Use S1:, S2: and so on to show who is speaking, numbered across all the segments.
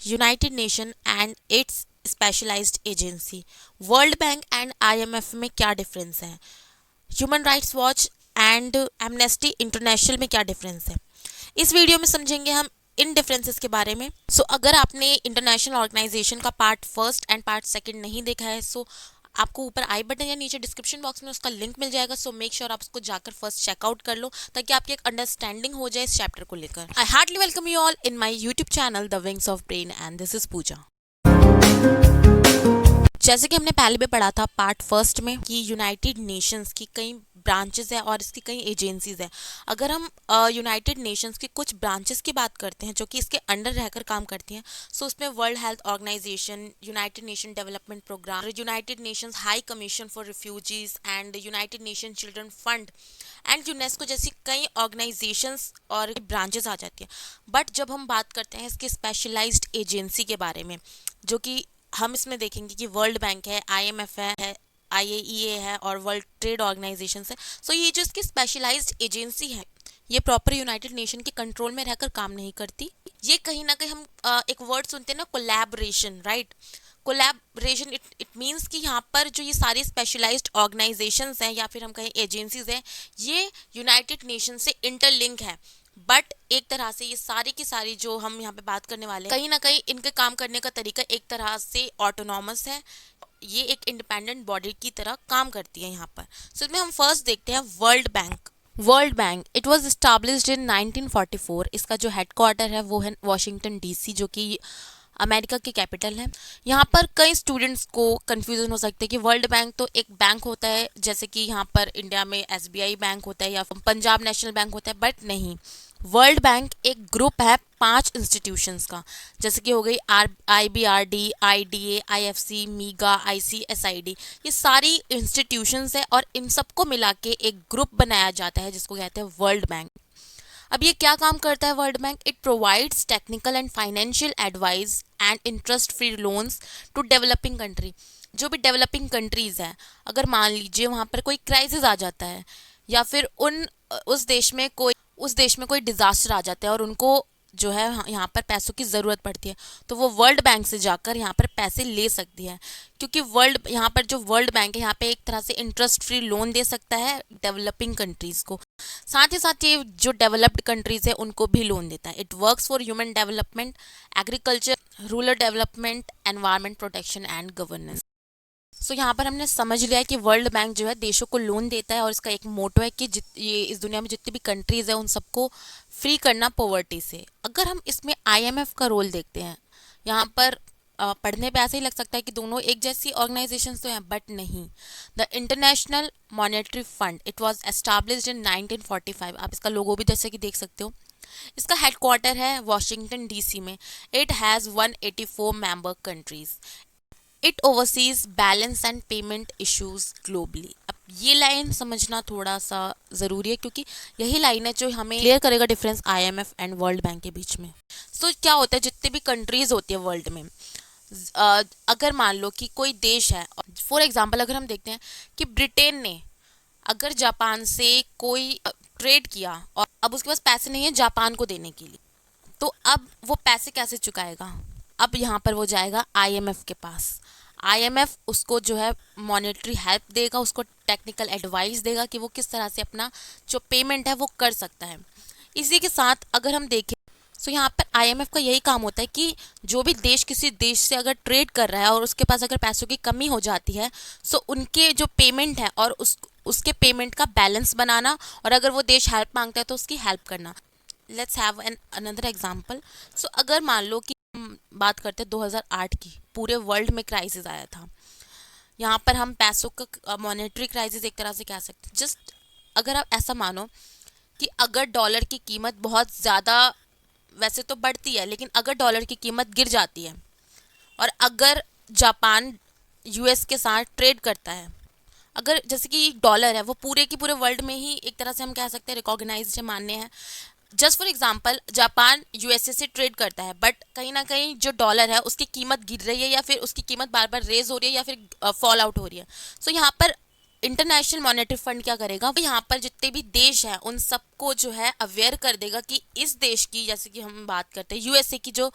S1: United Nation and its specialised agency, World Bank and IMF में क्या difference है, Human Rights Watch and Amnesty International में क्या difference है। इस वीडियो में समझेंगे हम इन डिफरेंसेस के बारे में। अगर आपने इंटरनेशनल ऑर्गेनाइजेशन का part first and part second नहीं देखा है, आपको ऊपर आई बटन या नीचे डिस्क्रिप्शन बॉक्स में उसका लिंक मिल जाएगा। मेक श्योर आप उसको जाकर फर्स्ट चेकआउट कर लो ताकि आपकी एक अंडरस्टैंडिंग हो जाए इस चैप्टर को लेकर। I heartly welcome you all in my YouTube channel the wings of brain and this is Pooja. जैसे कि हमने पहले भी पढ़ा था पार्ट फर्स्ट में कि यूनाइटेड नेशंस की कई ब्रांचेस है और इसकी कई एजेंसीज है। अगर हम यूनाइटेड नेशंस की कुछ ब्रांचेस की बात करते हैं जो कि इसके अंडर रहकर काम करती हैं, उसमें World Health Organization, United Nation Development Programme, United Nations High Commission for Refugees and United Nation Children Fund and UNESCO जैसी कई ऑर्गेनाइजेशंस और ब्रांचेस आ जाती हैं। बट जब हम बात करते हैं इसकी स्पेशलाइज्ड एजेंसी के बारे में, जो कि हम इसमें देखेंगे कि वर्ल्ड बैंक है, आईएमएफ है, आईएईए है और वर्ल्ड ट्रेड ऑर्गेनाइजेशन है। ये जो इसकी स्पेशलाइज्ड एजेंसी है, ये प्रॉपर यूनाइटेड नेशन के कंट्रोल में रहकर काम नहीं करती। ये कहीं ना कहीं हम एक वर्ड सुनते हैं ना, collaboration, right. Collaboration it means कि यहाँ पर जो ये सारी स्पेशलाइज्ड ऑर्गेनाइजेशंस हैं या फिर हम कहें एजेंसीज हैं, ये यूनाइटेड नेशन से इंटरलिंक है। बट एक तरह से ये सारी की सारी जो हम यहाँ पे बात करने वाले हैं, कहीं ना कहीं इनके काम करने का तरीका एक तरह से ऑटोनॉमस है। ये एक इंडिपेंडेंट बॉडी की तरह काम करती है यहाँ पर। इसमें हम फर्स्ट देखते हैं world bank. World Bank it was established in 1944। इसका जो हेडक्वार्टर है वो है वॉशिंगटन डीसी, जो कि अमेरिका की कैपिटल है। यहाँ पर कई स्टूडेंट्स को कंफ्यूजन हो सकते हैं कि वर्ल्ड बैंक तो एक बैंक होता है, जैसे कि यहाँ पर इंडिया में एसबीआई बैंक होता है या पंजाब नेशनल बैंक होता है, बट नहीं। वर्ल्ड बैंक एक ग्रुप है 5 इंस्टीट्यूशंस का, जैसे कि हो गई IBRD, IDA, IFC, मीगा, ICSID। ये सारी इंस्टीट्यूशंस है और इन सबको मिला के एक ग्रुप बनाया जाता है जिसको कहते हैं वर्ल्ड बैंक। अब ये क्या काम करता है World Bank? It provides technical and financial advice and interest free loans to developing country. जो भी डेवलपिंग कंट्रीज है, अगर मान लीजिए वहाँ पर कोई क्राइसिस आ जाता है या फिर उस देश में कोई डिजास्टर आ जाता है और उनको जो है यहाँ पर पैसों की ज़रूरत पड़ती है, तो वो वर्ल्ड बैंक से जाकर यहाँ पर पैसे ले सकती है। क्योंकि यहाँ पर जो वर्ल्ड बैंक है, यहाँ पे एक तरह से इंटरेस्ट फ्री लोन दे सकता है डेवलपिंग कंट्रीज़ को। साथ ही साथ ये जो डेवलप्ड कंट्रीज़ है उनको भी लोन देता है। It works for human development, agriculture, rural development, environment protection and governance. यहाँ पर हमने समझ लिया है कि वर्ल्ड बैंक जो है देशों को लोन देता है और इसका एक मोटो है कि ये इस दुनिया में जितनी भी कंट्रीज है उन सबको फ्री करना पॉवर्टी से। अगर हम इसमें आईएमएफ का रोल देखते हैं, यहाँ पर पढ़ने पे ऐसे ही लग सकता है कि दोनों एक जैसी ऑर्गेनाइजेशंस तो हैं, बट नहीं। The international monetary fund it was established in 1945। आप इसका लोगो भी जैसे कि देख सकते हो। इसका हेडक्वार्टर है वॉशिंगटन डीसी में। It has 184 member countries. It overseas balance and payment issues globally. अब ये लाइन समझना थोड़ा सा ज़रूरी है क्योंकि यही लाइन है जो हमें क्लियर करेगा difference IMF and world bank के बीच में। क्या होता है, जितने भी कंट्रीज होती है वर्ल्ड में, अगर मान लो कि कोई देश है, फॉर एग्जांपल अगर हम देखते हैं कि ब्रिटेन ने अगर जापान से कोई ट्रेड किया और अब उसके पास पैसे नहीं है जापान को देने के लिए, तो अब वो पैसे कैसे चुकाएगा? अब यहाँ पर वो जाएगा आईएमएफ के पास। आईएमएफ उसको जो है मॉनेटरी हेल्प देगा, उसको टेक्निकल एडवाइस देगा कि वो किस तरह से अपना जो पेमेंट है वो कर सकता है। इसी के साथ अगर हम देखें यहाँ पर आईएमएफ का यही काम होता है कि जो भी देश किसी देश से अगर ट्रेड कर रहा है और उसके पास अगर पैसों की कमी हो जाती है, उनके जो पेमेंट है और उसके पेमेंट का बैलेंस बनाना, और अगर वो देश हेल्प मांगता है तो उसकी हेल्प करना। Let's have an another example. अगर मान लो कि हम बात करते हैं 2008 की, पूरे वर्ल्ड में क्राइसिस आया था। यहाँ पर हम पैसों का मॉनेटरी क्राइसिस एक तरह से कह सकते हैं। जस्ट अगर आप ऐसा मानो कि अगर डॉलर की कीमत बहुत ज़्यादा वैसे तो बढ़ती है, लेकिन अगर डॉलर की कीमत गिर जाती है और अगर जापान यूएस के साथ ट्रेड करता है, अगर जैसे कि डॉलर है वो पूरे की पूरे वर्ल्ड में ही एक तरह से हम कह सकते हैं रिकॉग्नाइज्ड है, मान्य है। Just for example Japan USA से ट्रेड करता है, बट कहीं ना कहीं जो डॉलर है उसकी कीमत गिर रही है या फिर उसकी कीमत बार बार रेज हो रही है या फिर फॉल आउट हो रही है। यहाँ पर इंटरनेशनल मॉनेटरी फंड क्या करेगा, वो यहाँ पर जितने भी देश हैं उन सबको जो है अवेयर कर देगा कि इस देश की, जैसे कि हम बात करते हैं यूएसए की जो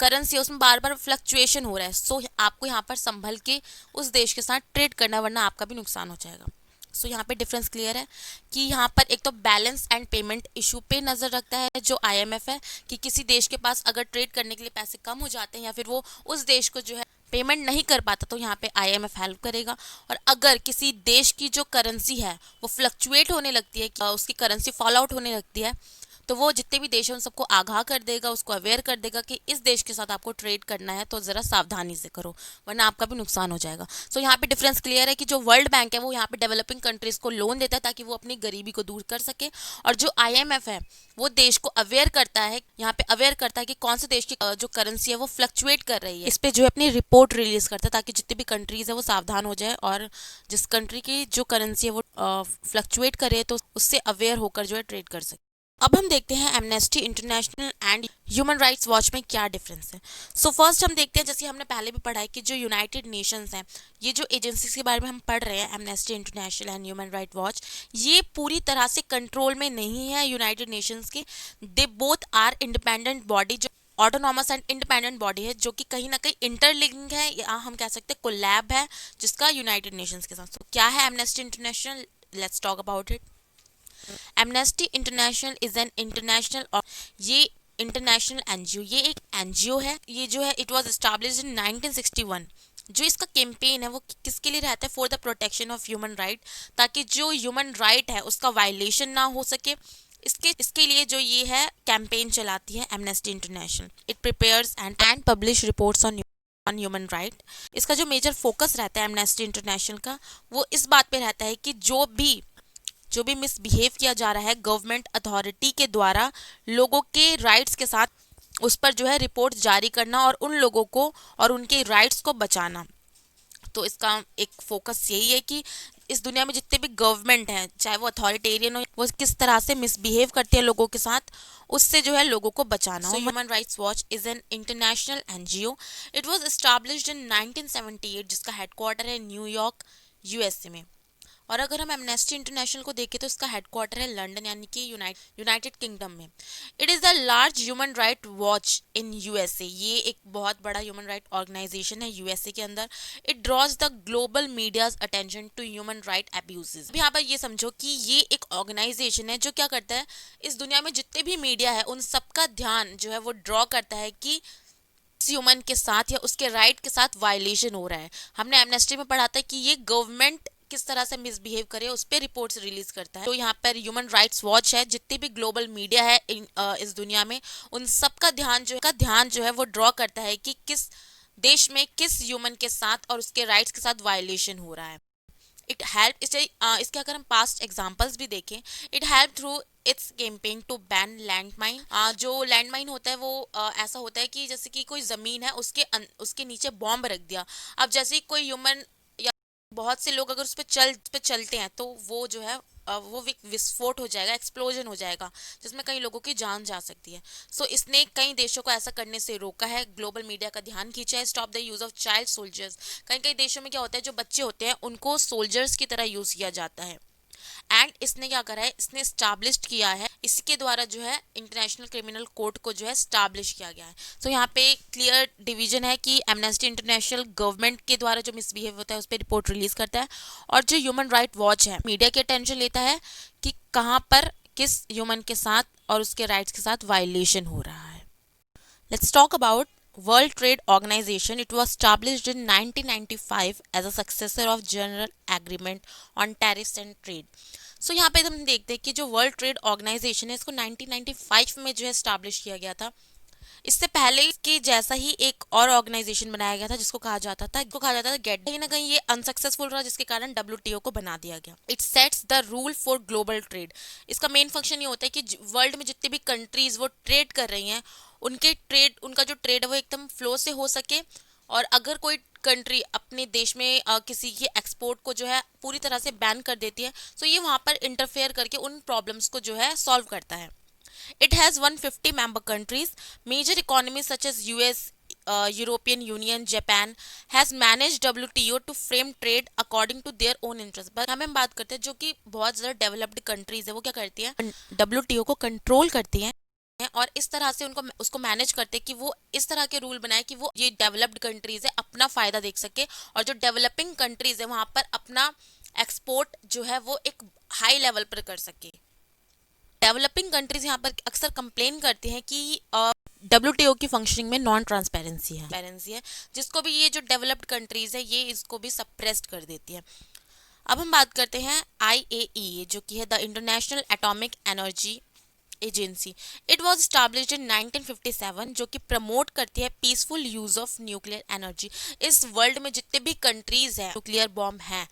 S1: करेंसी है उसमें बार बार फ्लक्चुएशन हो रहा है, सो आपको यहाँ पर संभल के उस देश के साथ ट्रेड करना, वरना आपका भी नुकसान हो जाएगा। सो यहाँ पे डिफरेंस क्लियर है कि यहाँ पर एक तो बैलेंस एंड पेमेंट इशू पे नजर रखता है जो आईएमएफ है, कि किसी देश के पास अगर ट्रेड करने के लिए पैसे कम हो जाते हैं या फिर वो उस देश को जो है पेमेंट नहीं कर पाता, तो यहाँ पे आईएमएफ हेल्प करेगा। और अगर किसी देश की जो करेंसी है वो फ्लक्चुएट होने लगती है, उसकी करेंसी फॉल आउट होने लगती है, तो वो जितने भी देश हैं उन सबको आगाह कर देगा, उसको अवेयर कर देगा कि इस देश के साथ आपको ट्रेड करना है तो ज़रा सावधानी से करो, वरना आपका भी नुकसान हो जाएगा। सो यहाँ पे डिफरेंस क्लियर है कि जो वर्ल्ड बैंक है वो यहाँ पे डेवलपिंग कंट्रीज को लोन देता है ताकि वो अपनी गरीबी को दूर कर सके, और जो आईएमएफ है वो देश को अवेयर करता है, यहाँ पे अवेयर करता है कि कौन से देश की जो करेंसी है वो फ्लक्चुएट कर रही है, इस पे जो है अपनी रिपोर्ट रिलीज करता है ताकि जितनी भी कंट्रीज है वो सावधान हो जाए, और जिस कंट्री की जो करेंसी है वो फ्लक्चुएट करे तो उससे अवेयर होकर जो है ट्रेड कर सके। अब हम देखते हैं amnesty international and human Rights watch में क्या डिफरेंस है। सो फर्स्ट हम देखते हैं, जैसे हमने पहले भी पढ़ा है कि जो यूनाइटेड नेशंस हैं, ये जो एजेंसीज के बारे में हम पढ़ रहे हैं, amnesty international and human right watch, ये पूरी तरह से कंट्रोल में नहीं है यूनाइटेड नेशंस के। They both are independent body, जो ऑटोनॉमस एंड इंडिपेंडेंट बॉडी है, जो कि कहीं ना कहीं इंटरलिंक है, या हम कह सकते हैं कोलैब है जिसका यूनाइटेड नेशंस के साथ। तो क्या है amnesty international, let's talk about it. Amnesty international is an international, और ये इंटरनेशनल एनजीओ, ये एक एनजीओ है, ये जो है इट वाज एस्टैब्लिश्ड इन 1961। जो इसका कैंपेन है वो किसके लिए रहता है, for the protection of human right, ताकि जो ह्यूमन राइट है उसका वायलेशन ना हो सके, इसके लिए जो ये है कैंपेन चलाती है amnesty international. It prepares and publish reports on human right. इसका जो मेजर फोकस रहता है एमनेस्टी इंटरनेशनल का, वो इस बात पे रहता है कि जो भी मिसबिहेव किया जा रहा है गवर्नमेंट अथॉरिटी के द्वारा लोगों के राइट्स के साथ, उस पर जो है रिपोर्ट जारी करना और उन लोगों को और उनके राइट्स को बचाना। तो इसका एक फोकस यही है कि इस दुनिया में जितने भी गवर्नमेंट हैं, चाहे वो अथॉरिटेरियन हो, वो किस तरह से मिसबिहेव करते हैं लोगों के साथ, उससे जो है लोगों को बचाना हो। Human Rights watch is an international NGO. It was established in 1978, जिसका हेडक्वार्टर है न्यूयॉर्क, यूएसए में। और अगर हम एमनेस्टी इंटरनेशनल को देखें तो इसका हेडक्वार्टर है लंदन, यानी कि यूनाइटेड किंगडम में। It is the large human right watch in USA. ये एक बहुत बड़ा ह्यूमन राइट ऑर्गेनाइजेशन है यूएसए के अंदर। It draws the global media's attention to human right abuses. यहाँ पर ये समझो कि ये एक ऑर्गेनाइजेशन है जो क्या करता है, इस दुनिया में जितने भी मीडिया है उन सबका ध्यान जो है वो ड्रॉ करता है कि ह्यूमन के साथ या उसके राइट के साथ वायलेशन हो रहा है। हमने एमनेस्टी में पढ़ा था कि ये गवर्नमेंट किस तरह से मिसबिहेव करे उस पर रिपोर्ट्स रिलीज करता है। तो यहाँ पर ह्यूमन राइट्स वॉच है, जितनी भी ग्लोबल मीडिया है इस दुनिया में, उन सबका ध्यान जो है वो ड्रॉ करता है कि किस देश में किस ह्यूमन के साथ और उसके राइट्स के साथ वायलेशन हो रहा है। इट हेल्प, इसके अगर हम पास्ट एग्जांपल्स भी देखें, it help through its campaign to ban land mine. जो लैंड माइन होता है वो ऐसा होता है कि जैसे कि कोई ज़मीन है, उसके नीचे बॉम्ब रख दिया। अब जैसे ही कोई ह्यूमन या बहुत से लोग अगर उस पर चलते हैं तो वो जो है वो विस्फोट हो जाएगा, एक्सप्लोजन हो जाएगा, जिसमें कई लोगों की जान जा सकती है। सो इसने कई देशों को ऐसा करने से रोका है, ग्लोबल मीडिया का ध्यान खींचा है। Stop the use of child soldiers. कई कई देशों में क्या होता है, जो बच्चे होते हैं उनको सोल्जर्स की तरह यूज किया जाता है। एंड इसने क्या करा है, इसने स्टैब्लिश किया है, इसके द्वारा जो है इंटरनेशनल क्रिमिनल कोर्ट को जो है स्टैब्लिश किया गया है। सो यहाँ पे क्लियर डिवीजन है कि एमनेस्टी इंटरनेशनल गवर्नमेंट के द्वारा जो मिसबिहेव होता है उस पर रिपोर्ट रिलीज करता है, और जो ह्यूमन राइट वॉच है मीडिया की अटेंशन लेता है कि कहाँ पर किस ह्यूमन के साथ और उसके राइट्स के साथ वायलेशन हो रहा है। Let's talk about World Trade Organization. It was established in 1995 as a successor of General Agreement on Tariffs and Trade. So यहाँ पे हम देखते हैं कि जो वर्ल्ड ट्रेड ऑर्गेनाइजेशन है इसको 1995 में जो है स्टैब्लिश किया गया था। इससे पहले के जैसा ही एक और ऑर्गेनाइजेशन बनाया गया था जिसको कहा जाता था गेट। कहीं ना कहीं ये अनसक्सेसफुल रहा, जिसके कारण डब्ल्यूटीओ को बना दिया गया। It sets the rule for global trade. इसका मेन फंक्शन ये होता है कि वर्ल्ड में जितने भी कंट्रीज वो ट्रेड कर रही हैं उनका जो ट्रेड है वो एकदम फ्लो से हो सके, और अगर कोई कंट्री अपने देश में किसी की एक्सपोर्ट को जो है पूरी तरह से बैन कर देती है, तो ये वहाँ पर इंटरफेयर करके उन प्रॉब्लम्स को जो है सॉल्व करता है। It has 150 member countries. Major economies such as US, European Union, Japan has manage WTO to frame trade according to their own interest. But हमें बात करते हैं जो कि बहुत ज़्यादा डेवलप्ड कंट्रीज है, वो क्या करती हैं, WTO को कंट्रोल करती हैं और इस तरह से उनको उसको मैनेज करते हैं कि वो इस तरह के रूल बनाए कि वो ये डेवलप्ड कंट्रीज है अपना फायदा देख सके, और जो डेवलपिंग कंट्रीज है वहां पर अपना एक्सपोर्ट जो है वो एक हाई लेवल पर कर सके। डेवलपिंग कंट्रीज यहाँ पर अक्सर कंप्लेन करती हैं कि WTO की फंक्शनिंग में नॉन ट्रांसपेरेंसी है, जिसको भी ये जो डेवलप्ड कंट्रीज है ये इसको भी सप्रेस्ड कर देती है। अब हम बात करते हैं IAEA जो कि है the international atomic energy agency. It was established इन 1957, जो कि प्रमोट करती है peaceful use of nuclear energy. इस वर्ल्ड में जितने भी कंट्रीज हैं न्यूक्लियर बॉम्ब हैं,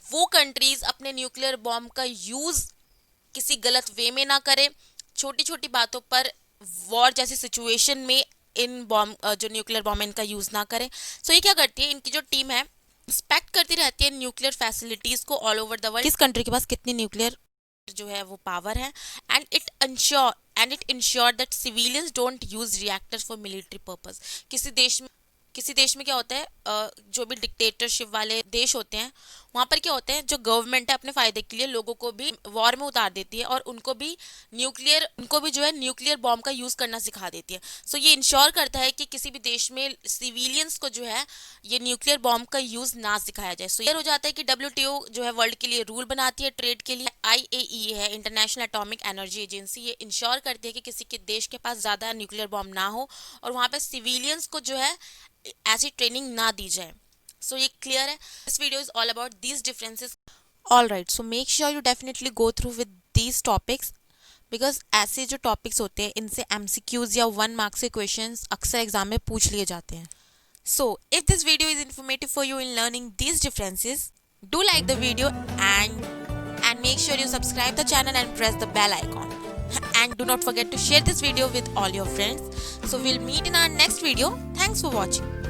S1: वो कंट्रीज अपने न्यूक्लियर बॉम्ब का यूज किसी गलत वे में ना करें, छोटी छोटी बातों पर वॉर जैसी सिचुएशन में इन बॉम्ब जो न्यूक्लियर बॉम्ब इनका यूज ना करें। सो ये क्या करती है, इनकी जो टीम है इंस्पेक्ट करती रहती है न्यूक्लियर फैसिलिटीज को ऑल ओवर द वर्ल्ड, किस कंट्री के पास कितनी न्यूक्लियर जो है वो पावर है, and it ensure that civilians don't use reactors for military purpose. किसी देश में क्या होता है, जो भी डिक्टेटरशिप वाले देश होते हैं वहाँ पर क्या होता है, जो गवर्नमेंट है अपने फायदे के लिए लोगों को भी वॉर में उतार देती है और उनको भी जो है न्यूक्लियर बॉम्ब का यूज करना सिखा देती है। सो ये इंश्योर करता है कि किसी भी देश में सिविलियंस को जो है ये न्यूक्लियर बॉम्ब का यूज ना सिखाया जाए। सो ये हो जाता है कि WTO जो है वर्ल्ड के लिए रूल बनाती है ट्रेड के लिए। IAEA है इंटरनेशनल एटॉमिक एनर्जी एजेंसी, ये इंश्योर करती है कि किसी के देश के पास ज्यादा न्यूक्लियर बॉम्ब ना हो और वहाँ पे सिविलियंस को जो है ऐसी ट्रेनिंग ना दी जाए। सो ये क्लियर है। This video is all about these differences. All right, so make sure you definitely go through with these topics, because ऐसे जो टॉपिक्स होते हैं इनसे MCQs या 1 मार्क्स के क्वेश्चंस अक्सर एग्जाम में पूछ लिए जाते हैं। So if this video is informative for you in learning these differences, do like the video and make sure you subscribe the channel and press the bell icon. And do not forget to share this video with all your friends. So we'll meet in our next video. Thanks for watching.